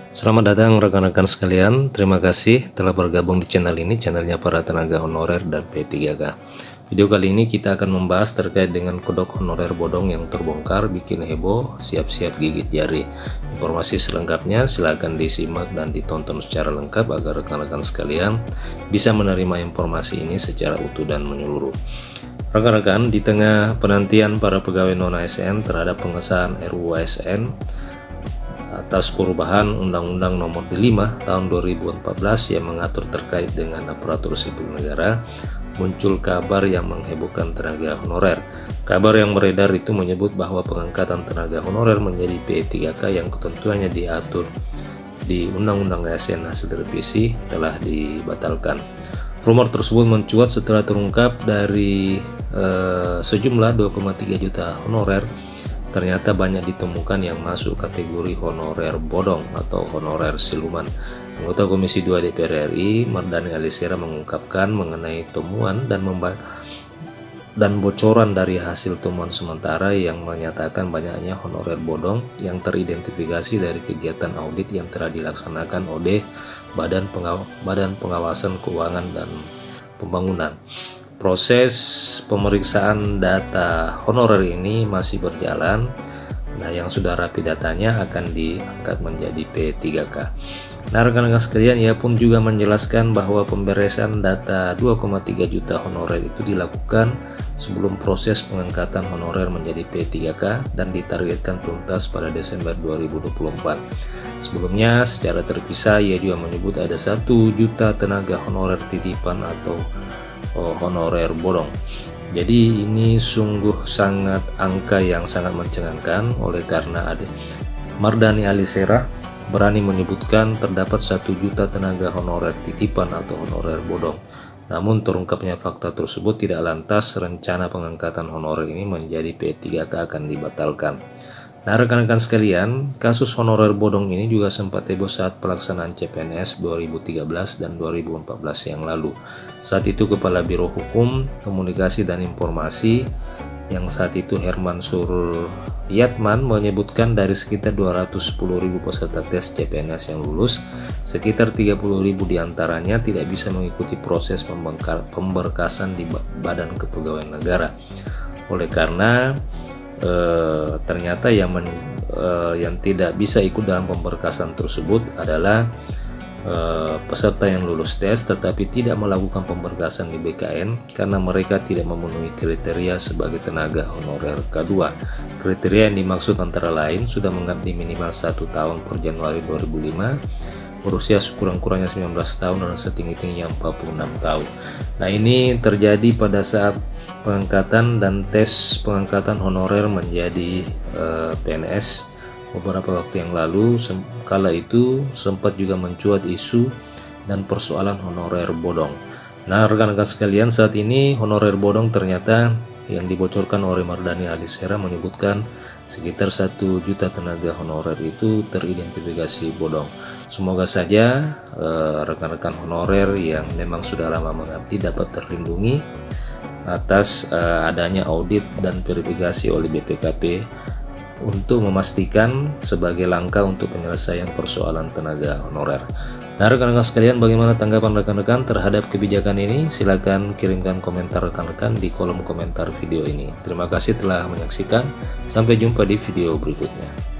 Selamat datang rekan-rekan sekalian, terima kasih telah bergabung di channel ini, channelnya para tenaga honorer dan P3K. Video kali ini kita akan membahas terkait dengan kodok honorer bodong yang terbongkar, bikin heboh, siap-siap gigit jari. Informasi selengkapnya silahkan disimak dan ditonton secara lengkap agar rekan-rekan sekalian bisa menerima informasi ini secara utuh dan menyeluruh. Rekan-rekan, di tengah penantian para pegawai non-ASN terhadap pengesahan RUU ASN atas perubahan Undang-Undang Nomor 5 Tahun 2014 yang mengatur terkait dengan aparatur sipil negara, muncul kabar yang menghebohkan tenaga honorer. Kabar yang beredar itu menyebut bahwa pengangkatan tenaga honorer menjadi P3K yang ketentuannya diatur di Undang-Undang ASN hasil revisi telah dibatalkan. Rumor tersebut mencuat setelah terungkap dari sejumlah 2,3 juta honorer ternyata banyak ditemukan yang masuk kategori honorer bodong atau honorer siluman. Anggota Komisi 2 DPR RI, Mardhani Alisera, mengungkapkan mengenai temuan dan bocoran dari hasil temuan sementara yang menyatakan banyaknya honorer bodong yang teridentifikasi dari kegiatan audit yang telah dilaksanakan oleh Badan Pengawasan Keuangan dan Pembangunan. Proses pemeriksaan data honorer ini masih berjalan. Nah, yang sudah rapi datanya akan diangkat menjadi P3K. Nah, rekan-rekan sekalian, ia pun juga menjelaskan bahwa pemberesan data 2,3 juta honorer itu dilakukan sebelum proses pengangkatan honorer menjadi P3K dan ditargetkan tuntas pada Desember 2024. Sebelumnya, secara terpisah, ia juga menyebut ada 1 juta tenaga honorer titipan atau honorer bodong. Jadi ini sungguh sangat angka yang sangat mencengangkan, oleh karena ada Mardhani Alisera berani menyebutkan terdapat 1 juta tenaga honorer titipan atau honorer bodong. Namun terungkapnya fakta tersebut tidak lantas rencana pengangkatan honorer ini menjadi P3K akan dibatalkan. Nah, rekan-rekan sekalian, kasus honorer bodong ini juga sempat heboh saat pelaksanaan CPNS 2013 dan 2014 yang lalu. Saat itu Kepala Biro Hukum, Komunikasi dan Informasi yang saat itu Herman Suryatman menyebutkan dari sekitar 210.000 peserta tes CPNS yang lulus, sekitar 30.000 diantaranya tidak bisa mengikuti proses pemberkasan di Badan Kepegawaian Negara. Oleh karena ternyata yang tidak bisa ikut dalam pemberkasan tersebut adalah peserta yang lulus tes tetapi tidak melakukan pemberkasan di BKN karena mereka tidak memenuhi kriteria sebagai tenaga honorer K2. Kriteria yang dimaksud antara lain sudah mengabdi minimal 1 tahun per Januari 2005, berusia sekurang-kurangnya 19 tahun dan setinggi-tingginya 46 tahun. Nah, ini terjadi pada saat pengangkatan dan tes pengangkatan honorer menjadi PNS beberapa waktu yang lalu. Kala itu sempat juga mencuat isu dan persoalan honorer bodong. Nah, rekan-rekan sekalian, saat ini honorer bodong ternyata yang dibocorkan oleh Mardhani Alisera menyebutkan sekitar 1 juta tenaga honorer itu teridentifikasi bodong. Semoga saja rekan-rekan honorer yang memang sudah lama mengabdi dapat terlindungi atas adanya audit dan verifikasi oleh BPKP untuk memastikan sebagai langkah untuk penyelesaian persoalan tenaga honorer. Nah, rekan-rekan sekalian, bagaimana tanggapan rekan-rekan terhadap kebijakan ini? Silakan kirimkan komentar rekan-rekan di kolom komentar video ini. Terima kasih telah menyaksikan. Sampai jumpa di video berikutnya.